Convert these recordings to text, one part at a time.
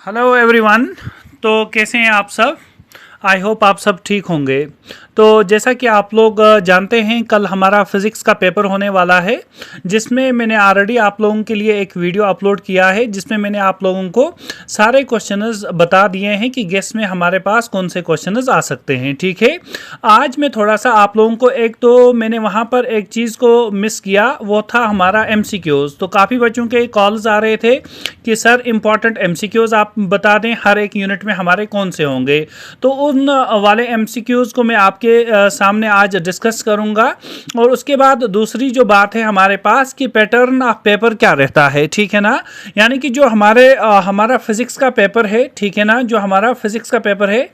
Hello everyone. तो कैसे हैं आप सब? आई होप आप सब ठीक होंगे। तो जैसा कि आप लोग जानते हैं, कल हमारा फिज़िक्स का पेपर होने वाला है, जिसमें मैंने ऑलरेडी आप लोगों के लिए एक वीडियो अपलोड किया है, जिसमें मैंने आप लोगों को सारे क्वेश्चंस बता दिए हैं कि गेस में हमारे पास कौन से क्वेश्चंस आ सकते हैं। ठीक है, आज मैं थोड़ा सा आप लोगों को मैंने वहाँ पर एक चीज़ को मिस किया, वो था हमारा MCQs। तो काफ़ी बच्चों के कॉल्स आ रहे थे कि सर इम्पॉर्टेंट MCQs आप बता दें, हर एक यूनिट में हमारे कौन से होंगे। तो उन वाले MCQs को मैं आपके सामने आज डिस्कस करूंगा। और उसके बाद दूसरी जो बात है हमारे पास कि पैटर्न ऑफ पेपर क्या रहता है, ठीक है ना। यानी कि जो हमारा फिजिक्स का पेपर है, ठीक है ना, जो हमारा फिजिक्स का पेपर है,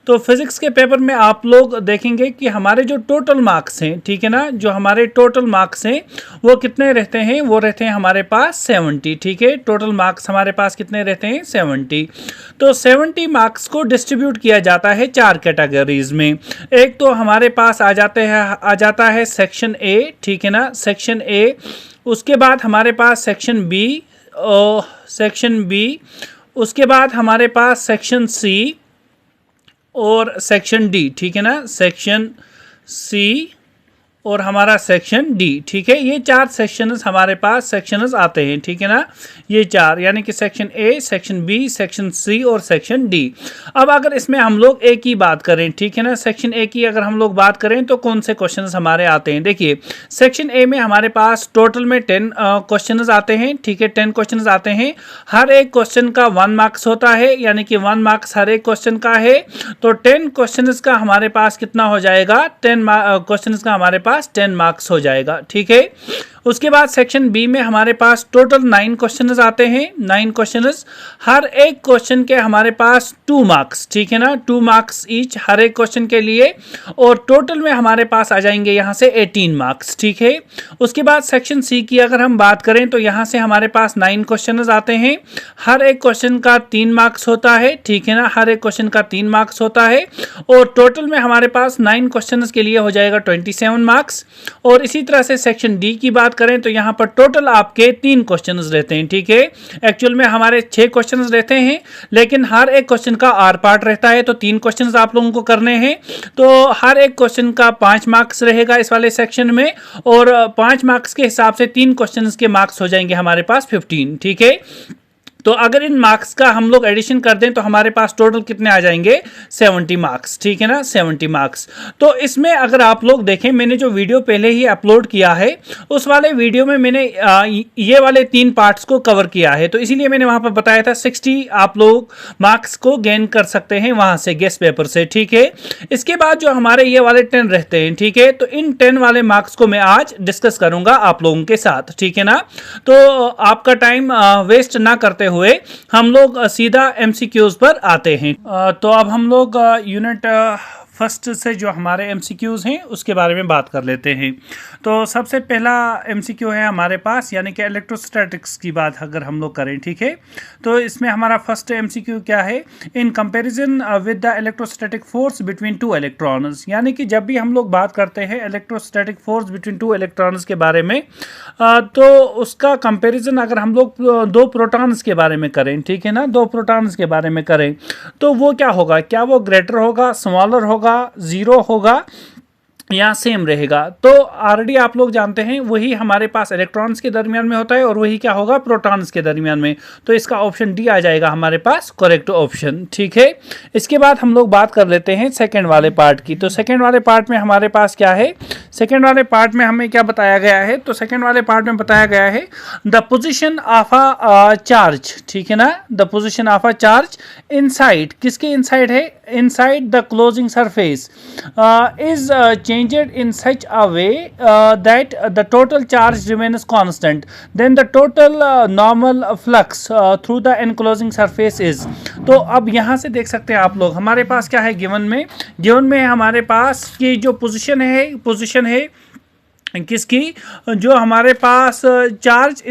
तो फिजिक्स के पेपर में आप लोग देखेंगे कि हमारे जो टोटल मार्क्स हैं, ठीक है ना, जो हमारे टोटल मार्क्स हैं वो कितने रहते हैं? वो रहते हैं हमारे पास 70। ठीक है, टोटल मार्क्स हमारे पास कितने रहते हैं? 70। तो 70 मार्क्स को डिस्ट्रीब्यूट किया जाता है 4 कैटेगरीज में। एक तो हमारे पास आ जाता है सेक्शन ए, ठीक है ना, सेक्शन ए। उसके बाद हमारे पास सेक्शन बी, उसके बाद हमारे पास सेक्शन सी और सेक्शन डी, ठीक है ना, सेक्शन सी और हमारा सेक्शन डी। ठीक है, ये 4 सेक्शंस हमारे पास सेक्शंस आते हैं, ठीक है ना, ये 4, यानी कि section A, section B, section C और सेक्शन डी। अब अगर इसमें हम लोग ए की बात करें, ठीक है ना, सेक्शन ए की अगर हम लोग बात करें तो कौन से क्वेश्चंस हमारे आते हैं? देखिए, सेक्शन ए में हमारे पास टोटल में 10 क्वेश्चंस आते हैं, ठीक है, 10 क्वेश्चंस आते हैं। हर एक क्वेश्चन का 1 मार्क्स होता है, यानी कि 1 मार्क्स हर एक क्वेश्चन का है। तो 10 क्वेश्चंस का हमारे पास कितना हो जाएगा? 10 क्वेश्चंस का हमारे पास 10 मार्क्स हो जाएगा। ठीक है, उसके बाद सेक्शन बी में हमारे पास टोटल 9 क्वेश्चंस आते हैं, 9 क्वेश्चंस। हर एक क्वेश्चन के हमारे पास 2 मार्क्स, ठीक है ना, 2 मार्क्स ईच हर एक क्वेश्चन के लिए। और टोटल में हमारे पास आ जाएंगे यहाँ से 18 मार्क्स। ठीक है, उसके बाद सेक्शन सी की अगर हम बात करें तो यहाँ से हमारे पास 9 क्वेश्चंस आते हैं, हर एक क्वेश्चन का 3 मार्क्स होता है, ठीक है ना, हर एक क्वेश्चन का 3 मार्क्स होता है। और टोटल में हमारे पास 9 क्वेश्चंस के लिए हो जाएगा 27 मार्क्स। और इसी तरह से सेक्शन डी की बात करें तो यहाँ पर टोटल आपके 3 क्वेश्चंस रहते हैं। ठीक है, एक्चुअल में हमारे 6 क्वेश्चंस रहते हैं, लेकिन हर एक क्वेश्चन का आर पार्ट रहता है, तो 3 क्वेश्चंस आप लोगों को करने हैं। तो हर एक क्वेश्चन का 5 मार्क्स रहेगा इस वाले सेक्शन में, और 5 मार्क्स के हिसाब से 3 क्वेश्चंस के मार्क्स हो जाएंगे हमारे पास 15। ठीक है, तो अगर इन मार्क्स का हम लोग एडिशन कर दें तो हमारे पास टोटल कितने आ जाएंगे? 70 मार्क्स। ठीक है ना, 70 मार्क्स। तो इसमें अगर आप लोग देखें, मैंने जो वीडियो पहले ही अपलोड किया है, उस वाले वीडियो में मैंने ये वाले 3 पार्ट्स को कवर किया है, तो इसीलिए मैंने वहां पर बताया था 60 आप लोग मार्क्स को गेन कर सकते हैं वहां से, गेस्ट पेपर से। ठीक है, इसके बाद जो हमारे ये वाले 10 रहते हैं, ठीक है, तो इन 10 वाले मार्क्स को मैं आज डिस्कस करूंगा आप लोगों के साथ। ठीक है ना, तो आपका टाइम वेस्ट ना करते हुए हम लोग सीधा MCQs पर आते हैं। तो अब हम लोग यूनिट फर्स्ट से जो हमारे MCQs हैं उसके बारे में बात कर लेते हैं। तो सबसे पहला MCQ है हमारे पास, यानी कि इलेक्ट्रोस्टैटिक्स की बात अगर हम लोग करें, ठीक है, तो इसमें हमारा फर्स्ट MCQ क्या है? In comparison with the electrostatic force between 2 electrons. यानी कि जब भी हम लोग बात करते हैं इलेक्ट्रोस्टैटिक फोर्स बिटवीन 2 इलेक्ट्रॉन्स के बारे में, तो उसका कंपैरिजन अगर हम लोग 2 प्रोटॉन्स के बारे में करें, ठीक है ना, 2 प्रोटॉन्स के बारे में करें, तो वो क्या होगा? क्या वो ग्रेटर होगा, स्मॉलर होगा, 0 होगा या सेम रहेगा? तो ऑलरेडी आप लोग जानते हैं वही हमारे पास इलेक्ट्रॉन्स के दरमियान में होता है, और वही क्या होगा? प्रोटॉन्स के दरमियान में। तो इसका ऑप्शन डी आ जाएगा हमारे पास करेक्ट ऑप्शन। ठीक है, इसके बाद हम लोग बात कर लेते हैं सेकंड वाले पार्ट की। तो सेकंड वाले पार्ट में हमारे पास क्या है? सेकंड वाले पार्ट में हमें क्या बताया गया है? तो सेकंड वाले पार्ट में बताया गया है the position of a charge, ठीक है ना, the position of a charge inside, किसके इनसाइड है? Inside the closing surface is changed in such a way that the total charge remains constant, then the total normal flux through the enclosing surface is। तो अब यहाँ से देख सकते हैं आप लोग, हमारे पास क्या है गिवन में? गिवन में हमारे पास की जो पोजीशन है किसकी, जो हमारे पास charge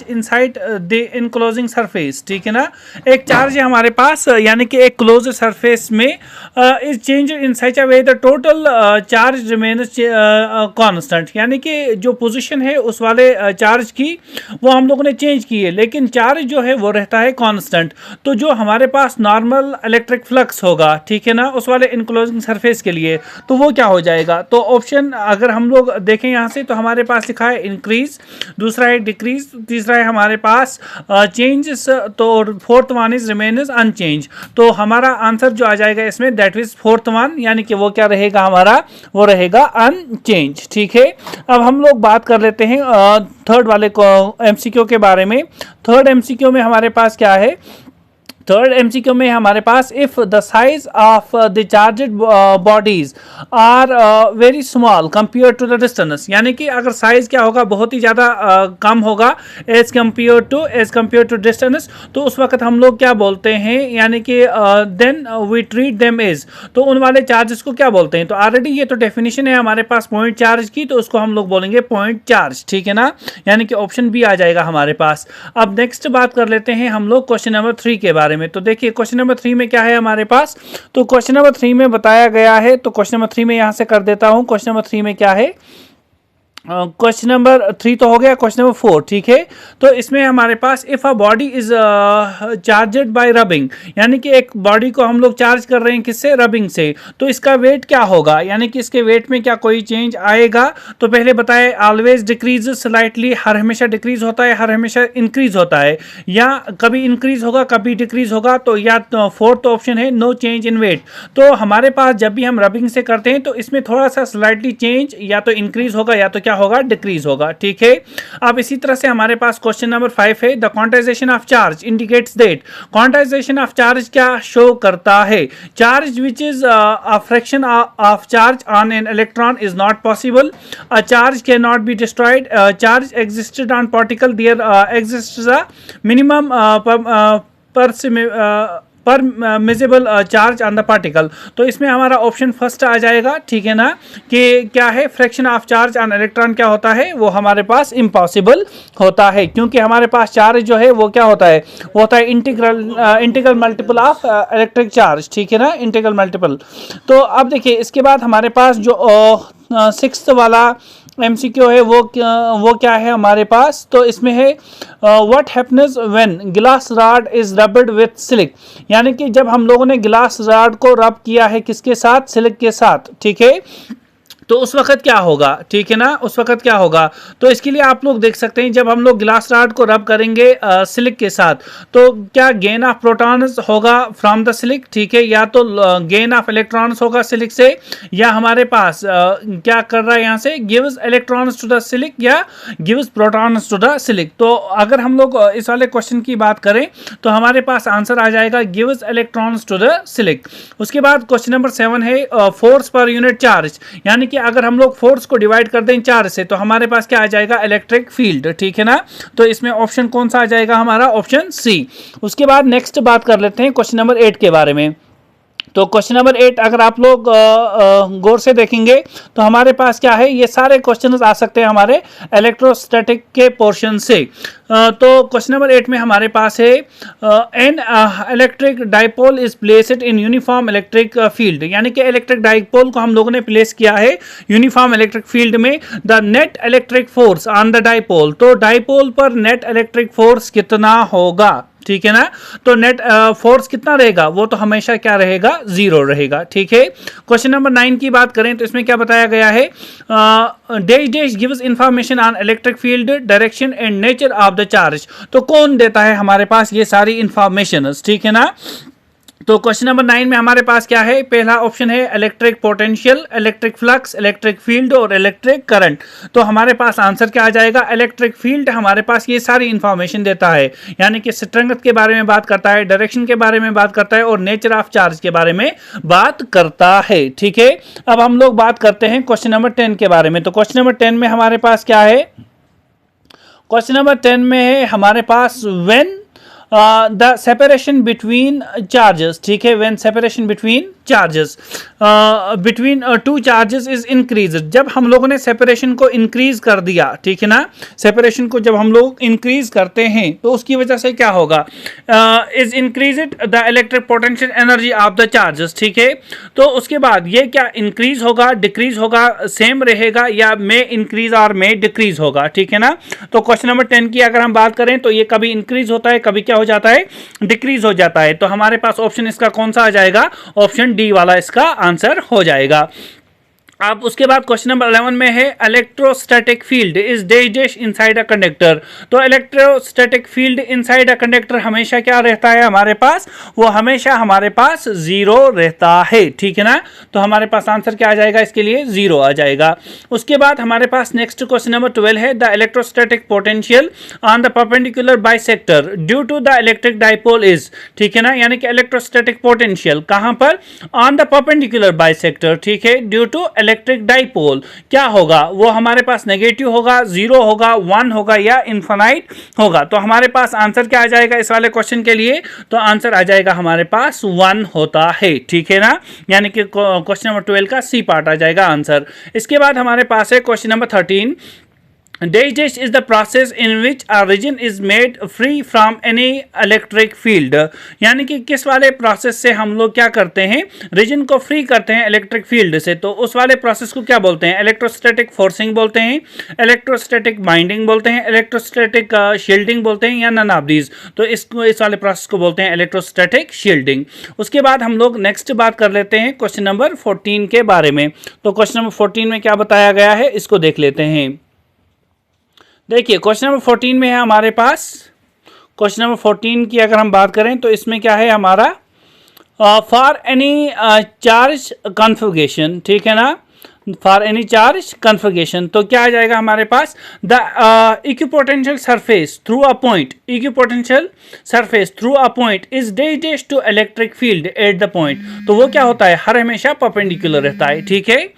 inside the enclosing surface, ठीक है ना। एक चार्ज है हमारे पास, यानी कि एक क्लोज सरफेस में is change in such a way the total charge remains constant, यानी कि जो पोजीशन है उस वाले चार्ज की वो हम लोगों ने चेंज की है, लेकिन चार्ज जो है वो रहता है कांस्टेंट। तो जो हमारे पास नॉर्मल इलेक्ट्रिक फ्लक्स होगा, ठीक है ना, उस वाले इनक्लोजिंग सरफेस के लिए, तो वो क्या हो जाएगा। तो ऑप्शन अगर हम लोग देखें यहाँ से, तो हमारे पास लिखा है इंक्रीज, दूसरा है डिक्रीज, तीसरा है हमारे पास चेंजेस, तो fourth one is remains unchange. तो हमारा आंसर जो आ जाएगा इसमें दैट इज फोर्थ वन, यानी कि वो क्या रहेगा हमारा, वो रहेगा अनचेंज। ठीक है, अब हम लोग बात कर लेते हैं थर्ड वाले को एमसीक्यू के बारे में। थर्ड एमसीक्यू में हमारे पास क्या है, थर्ड एमसीक्यू में हमारे पास if the size of the charged bodies are very small compare to the distance, यानी कि अगर साइज क्या होगा, बहुत ही ज़्यादा कम होगा एज कंपेयर टू डिस्टेंस, तो उस वक्त हम लोग क्या बोलते हैं, यानी कि then we treat them as, तो उन वाले चार्जेस को क्या बोलते हैं। तो ऑलरेडी ये तो डेफिनेशन है हमारे पास पॉइंट चार्ज की, तो उसको हम लोग बोलेंगे पॉइंट चार्ज, ठीक है ना, यानी कि ऑप्शन बी आ जाएगा हमारे पास। अब नेक्स्ट बात कर लेते हैं हम लोग क्वेश्चन नंबर 3 के बारे में। तो देखिए क्वेश्चन नंबर 3 में क्या है हमारे पास, तो क्वेश्चन नंबर 3 में बताया गया है, तो क्वेश्चन नंबर 3 में यहां से कर देता हूं। क्वेश्चन नंबर 3 में क्या है, क्वेश्चन नंबर 3 तो हो गया, क्वेश्चन नंबर 4, ठीक है। तो इसमें हमारे पास if a body is charged by rubbing, यानी कि एक बॉडी को हम लोग चार्ज कर रहे हैं किससे, रबिंग से, तो इसका वेट क्या होगा, यानी कि इसके वेट में क्या कोई चेंज आएगा। तो पहले बताए ऑलवेज डिक्रीज स्लाइटली, हर हमेशा डिक्रीज होता है, हर हमेशा इंक्रीज होता है, या कभी इंक्रीज होगा कभी डिक्रीज होगा। तो या तो फोर्थ ऑप्शन है नो चेंज इन वेट। तो हमारे पास जब भी हम रबिंग से करते हैं तो इसमें थोड़ा सा स्लाइटली चेंज या तो इंक्रीज होगा या तो क्या होगा, डिक्रीज होगा, ठीक है। अब इसी तरह से हमारे पास क्वेश्चन नंबर 5 है the quantisation of charge indicates that, quantisation of charge क्या शो करता है, charge which is a fraction of charge on an electron is not possible, a charge can not be destroyed, charge existed on particle, there exists a minimum permissible charge on the particle. तो इसमें हमारा option first आ जाएगा, ठीक है ना, कि क्या है, fraction of charge on electron क्या होता है, वो हमारे पास इम्पॉसिबल होता है, क्योंकि हमारे पास चार्ज जो है वो क्या होता है, वो होता है integral multiple of electric charge, ठीक है ना, इंटीग्रल मल्टीपल। तो अब देखिए इसके बाद हमारे पास जो सिक्स्थ वाला एमसीक्यू है वो क्या है हमारे पास, तो इसमें है what happens when glass rod is rubbed with सिलिक, यानी कि जब हम लोगों ने ग्लास रॉड को रब किया है किसके साथ, सिलिक के साथ, ठीक है, तो उस वक्त क्या होगा, ठीक है ना, उस वक्त क्या होगा। तो इसके लिए आप लोग देख सकते हैं जब हम लोग ग्लास रॉड को रब करेंगे सिलिक के साथ, तो क्या गेन ऑफ प्रोटॉन्स होगा फ्रॉम द सिलिक, ठीक है, या तो गेन ऑफ इलेक्ट्रॉन्स होगा सिलिक से, या हमारे पास क्या कर रहा है यहाँ से, गिव्स इलेक्ट्रॉन्स टू द सिलिक या गिव्स प्रोटॉन्स टू द सिलिक। तो अगर हम लोग इस वाले क्वेश्चन की बात करें तो हमारे पास आंसर आ जाएगा गिव्स इलेक्ट्रॉन्स टू द सिलिक। उसके बाद क्वेश्चन नंबर 7 है फोर्स पर यूनिट चार्ज, यानी कि अगर हम लोग फोर्स को डिवाइड कर दें चार्ज से तो हमारे पास क्या आ जाएगा, इलेक्ट्रिक फील्ड, ठीक है ना। तो इसमें ऑप्शन कौन सा आ जाएगा हमारा, ऑप्शन सी। उसके बाद नेक्स्ट बात कर लेते हैं क्वेश्चन नंबर 8 के बारे में। तो क्वेश्चन नंबर 8 अगर आप लोग गौर से देखेंगे तो हमारे पास क्या है, ये सारे क्वेश्चन आ सकते हैं हमारे इलेक्ट्रोस्टैटिक के पोर्शन से। तो क्वेश्चन नंबर 8 में हमारे पास है an electric dipole is placed in uniform electric field, यानी कि इलेक्ट्रिक डाइपोल को हम लोगों ने प्लेस किया है यूनिफॉर्म इलेक्ट्रिक फील्ड में। The net electric force on the dipole, तो डाइपोल पर नेट इलेक्ट्रिक फोर्स कितना होगा, ठीक है ना। तो नेट फोर्स कितना रहेगा, वो तो हमेशा क्या रहेगा, 0 रहेगा, ठीक है। क्वेश्चन नंबर 9 की बात करें तो इसमें क्या बताया गया है, dash dash gives information on electric field direction and nature of the charge. तो कौन देता है हमारे पास ये सारी इंफॉर्मेशन, ठीक है ना। तो क्वेश्चन नंबर 9 में हमारे पास क्या है, पहला ऑप्शन है electric potential, electric flux, electric field और इलेक्ट्रिक करंट। तो हमारे पास आंसर क्या आ जाएगा, इलेक्ट्रिक फील्ड हमारे पास ये सारी इंफॉर्मेशन देता है, यानी कि स्ट्रेंथ के बारे में बात करता है, डायरेक्शन के बारे में बात करता है और नेचर ऑफ चार्ज के बारे में बात करता है, ठीक है। अब हम लोग बात करते हैं क्वेश्चन नंबर 10 के बारे में। तो क्वेश्चन नंबर 10 में हमारे पास क्या है, क्वेश्चन नंबर 10 में है हमारे पास when the separation between charges, ठीक है, when separation between charges between two charges is increase. जब हम लोगों ने सेपरेशन को इंक्रीज कर दिया, ठीक है ना, सेपरेशन को जब हम लोग इंक्रीज करते हैं तो उसकी वजह से क्या होगा, is increase the electric potential energy of the charges, ठीक है। तो उसके बाद ये क्या इंक्रीज होगा, डिक्रीज होगा, सेम रहेगा, या मे इंक्रीज और मे डिक्रीज होगा, ठीक है ना। तो क्वेश्चन नंबर 10 की अगर हम बात करें तो ये कभी इंक्रीज होता है, कभी क्या हो जाता है, डिक्रीज हो जाता है। तो हमारे पास ऑप्शन इसका कौन सा आ जाएगा, ऑप्शन डी वाला इसका आंसर हो जाएगा। अब उसके बाद क्वेश्चन नंबर 11 में है electrostatic field is dash dash inside a conductor. तो electrostatic field inside a conductor हमेशा क्या रहता है हमारे पास, वो हमेशा हमारे पास जीरो रहता है, ठीक है ना। तो हमारे पास आंसर क्या आ जाएगा, इसके लिए जीरो आ जाएगा। उसके बाद हमारे पास नेक्स्ट क्वेश्चन नंबर 12 है the electrostatic potential on the perpendicular bisector due to the electric dipole is, ठीक है ना, यानी कि इलेक्ट्रोस्टैटिक पोटेंशियल कहां पर, ऑन द परपेंडिकुलर बाइसेक्टर, ठीक है, ड्यू टू इलेक्ट्रिक डाइपोल क्या होगा, वो हमारे पास नेगेटिव होगा, जीरो होगा, 1 होगा, या इनफाइनाइट होगा। तो हमारे पास आंसर क्या आ जाएगा इस वाले क्वेश्चन के लिए, तो आंसर आ जाएगा हमारे पास 1 होता है, ठीक है ना, यानी कि क्वेश्चन नंबर 12 का सी पार्ट आ जाएगा आंसर। इसके बाद हमारे पास है question number 13 dash dash is the process in which a region is made free from any electric field, यानी कि किस वाले प्रोसेस से हम लोग क्या करते हैं, रीजन को फ्री करते हैं इलेक्ट्रिक फील्ड से। तो उस वाले प्रोसेस को क्या बोलते हैं, इलेक्ट्रोस्टैटिक फोर्सिंग बोलते हैं, इलेक्ट्रोस्टैटिक बाइंडिंग बोलते हैं, इलेक्ट्रोस्टैटिक शील्डिंग बोलते हैं, या नन ऑफ दीज। तो इस वाले प्रोसेस को बोलते हैं इलेक्ट्रोस्टैटिक शील्डिंग। उसके बाद हम लोग नेक्स्ट बात कर लेते हैं क्वेश्चन नंबर 14 के बारे में। तो क्वेश्चन नंबर 14 में क्या बताया गया है, इसको देख लेते हैं। देखिए क्वेश्चन नंबर 14 में है हमारे पास, क्वेश्चन नंबर 14 की अगर हम बात करें तो इसमें क्या है हमारा, फॉर एनी चार्ज कॉन्फ़िगरेशन, ठीक है ना, फॉर एनी चार्ज कॉन्फ़िगरेशन। तो क्या आ जाएगा हमारे पास, the equipotential surface through a point, equipotential surface through a point is dash dash to electric field at the point. तो वो क्या होता है, हर हमेशा परपेंडिकुलर रहता है, ठीक है।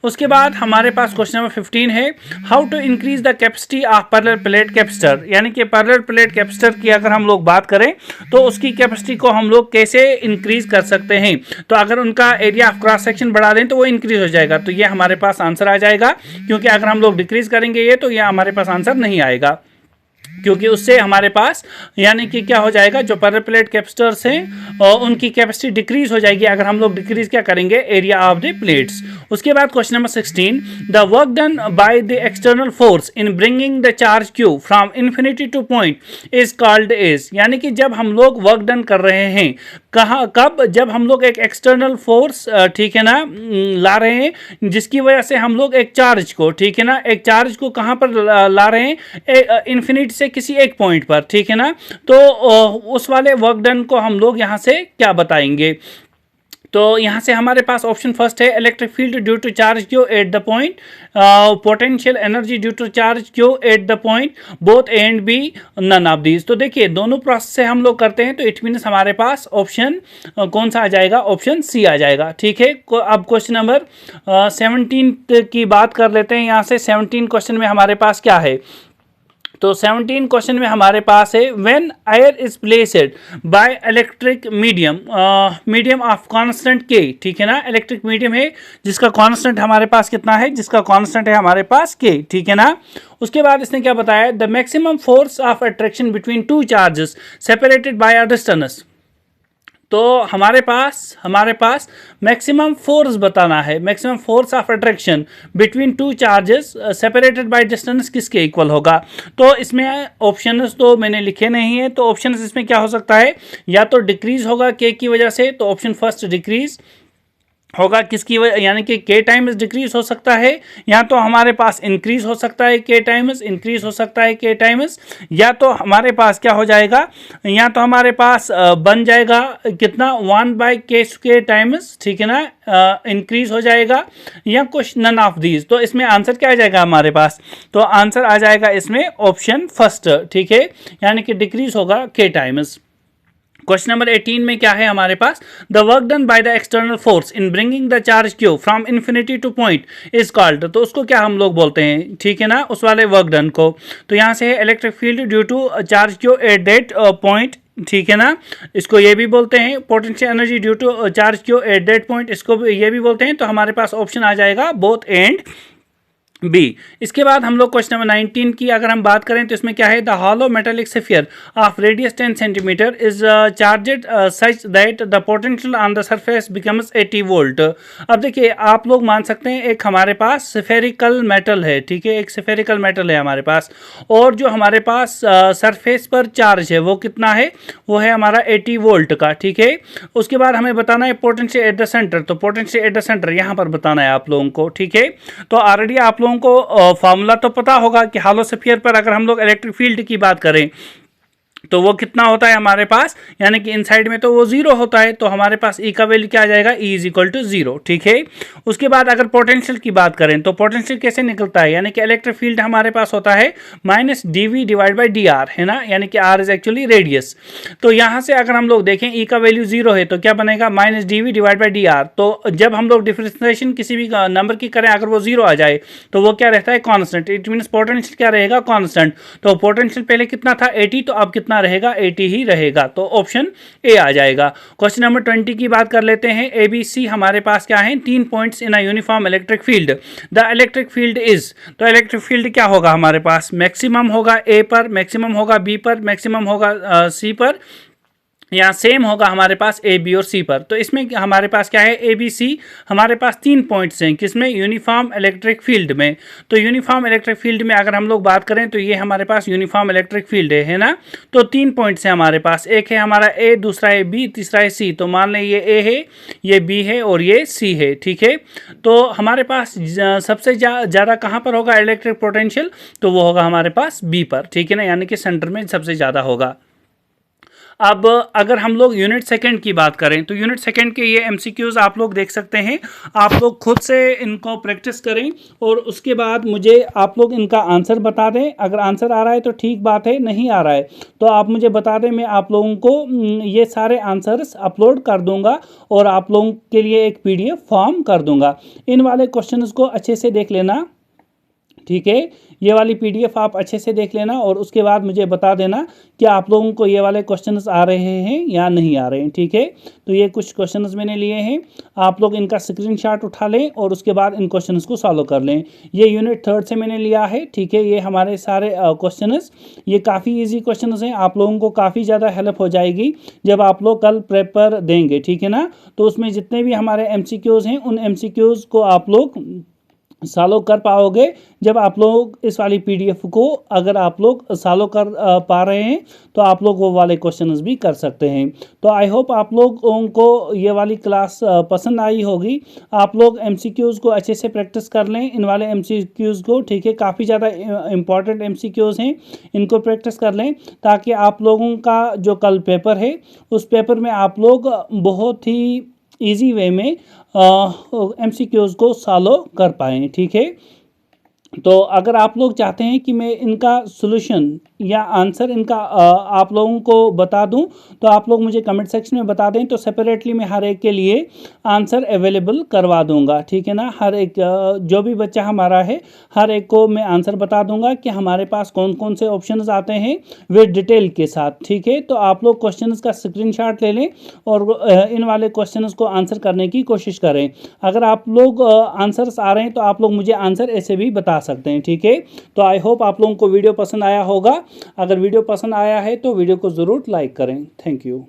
उसके बाद हमारे पास क्वेश्चन नंबर 15 है how to increase the capacity of parallel plate capacitor, यानी कि पैरेलल प्लेट कैपेसिटर की अगर हम लोग बात करें तो उसकी कैपेसिटी को हम लोग कैसे इंक्रीज कर सकते हैं। तो अगर उनका एरिया ऑफ क्रॉस सेक्शन बढ़ा दें तो वो इंक्रीज हो जाएगा, तो ये हमारे पास आंसर आ जाएगा, क्योंकि अगर हम लोग डिक्रीज करेंगे ये तो ये हमारे पास आंसर नहीं आएगा, क्योंकि उससे हमारे पास यानी कि क्या हो जाएगा, जो पैरेलल प्लेट कैपेसिटर्स हैं और उनकी कैपेसिटी डिक्रीज हो जाएगी अगर हम लोग डिक्रीज क्या करेंगे, एरिया ऑफ द प्लेट्स। उसके बाद question number 16 the work done by the external force in bringing the charge Q from infinity to point is called is, यानी कि जब हम लोग वर्क डन कर रहे हैं कहाँ कब, जब हम लोग एक एक्सटर्नल फोर्स, ठीक है ना, ला रहे हैं जिसकी वजह से हम लोग एक चार्ज को, ठीक है ना, एक चार्ज को कहाँ पर ला रहे हैं, इन्फिनिटी से किसी एक पॉइंट पर, ठीक है ना। तो उस वाले वर्क डन को हम लोग यहाँ से क्या बताएंगे, तो यहाँ से हमारे पास ऑप्शन फर्स्ट है electric field due to charge Q at the point, potential energy due to charge Q at the point, both A and B, none of these. तो देखिए दोनों प्रोसेस से हम लोग करते हैं तो इट मीन्स हमारे पास ऑप्शन कौन सा आ जाएगा, ऑप्शन सी आ जाएगा, ठीक है। अब क्वेश्चन नंबर 17 की बात कर लेते हैं। यहाँ से 17 क्वेश्चन में हमारे पास क्या है, तो 17 क्वेश्चन में हमारे पास है when air is placed by electric medium, medium of constant के, ठीक है ना, इलेक्ट्रिक मीडियम है जिसका कांस्टेंट हमारे पास कितना है, जिसका कांस्टेंट है हमारे पास के, ठीक है ना। उसके बाद इसने क्या बताया, the maximum force of attraction between two charges separated by a distance. तो हमारे पास मैक्सिमम फोर्स बताना है, maximum force of attraction between two charges separated by distance किसके इक्वल होगा। तो इसमें ऑप्शंस तो मैंने लिखे नहीं है, तो ऑप्शंस इसमें क्या हो सकता है, या तो डिक्रीज होगा के की वजह से, तो ऑप्शन फर्स्ट डिक्रीज होगा किसकी वजह, यानी कि के टाइम्स डिक्रीज हो सकता है, या तो हमारे पास इंक्रीज हो सकता है के टाइम्स, इंक्रीज हो सकता है के टाइम्स, या तो हमारे पास क्या हो जाएगा, या तो हमारे पास बन जाएगा कितना 1/k² टाइम्स, ठीक है ना, इंक्रीज हो जाएगा, या कुछ नन ऑफ दीज। तो इसमें आंसर क्या आ जाएगा हमारे पास, तो आंसर आ जाएगा इसमें ऑप्शन फर्स्ट, ठीक है, यानी कि डिक्रीज होगा के टाइम्स। क्वेश्चन नंबर 18 में क्या है हमारे पास, the work done by the external force in bringing the charge Q from infinity to point is called. तो उसको क्या हम लोग बोलते हैं, ठीक है ना, उस वाले वर्क डन को। तो यहाँ से है electric field due to charge Q at that point ठीक है ना, इसको ये भी बोलते हैं potential energy due to charge Q at that point, इसको ये भी बोलते हैं। तो हमारे पास ऑप्शन आ जाएगा बोथ एंड बी। इसके बाद हम लोग क्वेश्चन नंबर 19 की अगर हम बात करें तो इसमें क्या है, the hollow metallic sphere of radius 10 centimetre is charged such that the potential on the surface becomes 80 volt. अब देखिए आप लोग मान सकते हैं एक हमारे पास स्फेरिकल मेटल है, ठीक है, एक स्फेरिकल मेटल है हमारे पास, और जो हमारे पास सरफेस पर चार्ज है वो कितना है, वो है हमारा 80 वोल्ट का, ठीक है। उसके बाद हमें बताना है पोटेंशियल एट द सेंटर, तो पोटेंशियल एट द सेंटर यहाँ पर बताना है आप लोगों को, ठीक है। तो ऑलरेडी आप लोगों को फॉर्मूला तो पता होगा कि हॉलो स्फीयर पर अगर हम लोग इलेक्ट्रिक फील्ड की बात करें तो वो कितना होता है हमारे पास, यानी कि इनसाइड में तो वो जीरो होता है, तो हमारे पास ई का वैल्यू क्या आ जाएगा, E is equal to zero, ठीक है। उसके बाद अगर पोटेंशियल की बात करें तो पोटेंशियल कैसे निकलता है, यानी कि इलेक्ट्रिक फील्ड हमारे पास होता है minus D V divide by D R, है ना, यानी कि आर इज एक्चुअली रेडियस। तो यहाँ से अगर हम लोग देखें ई का वैल्यू जीरो है तो क्या बनेगा, minus D V divide by D R. तो जब हम लोग डिफरेंशिएशन किसी भी नंबर की करें अगर वो जीरो आ जाए तो वो क्या रहता है, कॉन्स्टेंट, इट मीन्स पोटेंशियल क्या रहेगा, कॉन्स्टेंट। तो पोटेंशियल पहले कितना था 80, तो अब कितना रहेगा 80 ही रहेगा, तो ऑप्शन ए आ जाएगा। क्वेश्चन नंबर 20 की बात कर लेते हैं। ए बी सी हमारे पास क्या है, 3 points in a uniform electric field, the electric field is, तो इलेक्ट्रिक फील्ड क्या होगा हमारे पास, मैक्सिमम होगा ए पर, मैक्सिमम होगा बी पर, मैक्सिमम होगा सी पर, यहाँ सेम होगा हमारे पास ए बी और सी पर। तो इसमें हमारे पास क्या है, ए बी सी हमारे पास 3 पॉइंट्स हैं, किसमें, यूनिफॉर्म इलेक्ट्रिक फील्ड में। तो यूनिफॉर्म इलेक्ट्रिक फील्ड में अगर हम लोग बात करें तो ये हमारे पास यूनिफॉर्म इलेक्ट्रिक फील्ड है ना। तो 3 पॉइंट्स हैं हमारे पास, एक है हमारा ए, दूसरा है बी, तीसरा है सी। तो मान लें ये ए है, ये बी है और ये सी है, ठीक है। तो हमारे पास सबसे ज़्यादा कहाँ पर होगा इलेक्ट्रिक पोटेंशियल, तो वो होगा हमारे पास बी पर, ठीक है ना, यानी कि सेंटर में सबसे ज़्यादा होगा। अब अगर हम लोग यूनिट सेकंड की बात करें तो यूनिट सेकंड के ये एमसीक्यूज आप लोग देख सकते हैं, आप लोग खुद से इनको प्रैक्टिस करें और उसके बाद मुझे आप लोग इनका आंसर बता दें। अगर आंसर आ रहा है तो ठीक बात है, नहीं आ रहा है तो आप मुझे बता दें, मैं आप लोगों को ये सारे आंसर्स अपलोड कर दूंगा और आप लोगों के लिए एक पीडीएफ फॉर्म कर दूंगा। इन वाले क्वेश्चंस को अच्छे से देख लेना, ठीक है, ये वाली पीडीएफ आप अच्छे से देख लेना और उसके बाद मुझे बता देना कि आप लोगों को ये वाले क्वेश्चंस आ रहे हैं या नहीं आ रहे हैं, ठीक है। तो ये कुछ क्वेश्चंस मैंने लिए हैं, आप लोग इनका स्क्रीनशॉट उठा लें और उसके बाद इन क्वेश्चंस को सॉल्व कर लें। ये यूनिट थर्ड से मैंने लिया है, ठीक है। ये हमारे सारे क्वेश्चंस ये काफ़ी ईजी क्वेश्चंस हैं, आप लोगों को काफ़ी ज़्यादा हेल्प हो जाएगी जब आप लोग कल पेपर देंगे, ठीक है ना। तो उसमें जितने भी हमारे एमसीक्यूज़ हैं उन एमसीक्यूज़ को आप लोग सॉल्व कर पाओगे जब आप लोग इस वाली पीडीएफ को अगर आप लोग सॉल्व कर पा रहे हैं तो आप लोग वो वाले क्वेश्चंस भी कर सकते हैं। तो आई होप आप लोगों को ये वाली क्लास पसंद आई होगी। आप लोग एमसीक्यूज़ को अच्छे से प्रैक्टिस कर लें, इन वाले एमसीक्यूज़ को, ठीक है। काफ़ी ज़्यादा इंपॉर्टेंट एमसीक्यूज़ हैं, इनको प्रैक्टिस कर लें ताकि आप लोगों का जो कल पेपर है उस पेपर में आप लोग बहुत ही ईजी वे में एमसीक्यूज़ को सॉल्व कर पाएँ, ठीक है। तो अगर आप लोग चाहते हैं कि मैं इनका सॉल्यूशन या आंसर इनका आप लोगों को बता दूं तो आप लोग मुझे कमेंट सेक्शन में बता दें, तो सेपरेटली मैं हर एक के लिए आंसर अवेलेबल करवा दूंगा, ठीक है ना। हर एक जो भी बच्चा हमारा है हर एक को मैं आंसर बता दूंगा कि हमारे पास कौन कौन से ऑप्शंस आते हैं वे डिटेल के साथ, ठीक है। तो आप लोग क्वेश्चंस का स्क्रीनशॉट ले लें और इन वाले क्वेश्चंस को आंसर करने की कोशिश करें। अगर आप लोग आंसर्स आ रहे हैं तो आप लोग मुझे आंसर ऐसे भी बता सकते हैं, ठीक है। तो आई होप आप लोगों को वीडियो पसंद आया होगा। अगर वीडियो पसंद आया है तो वीडियो को ज़रूर लाइक करें। Thank you.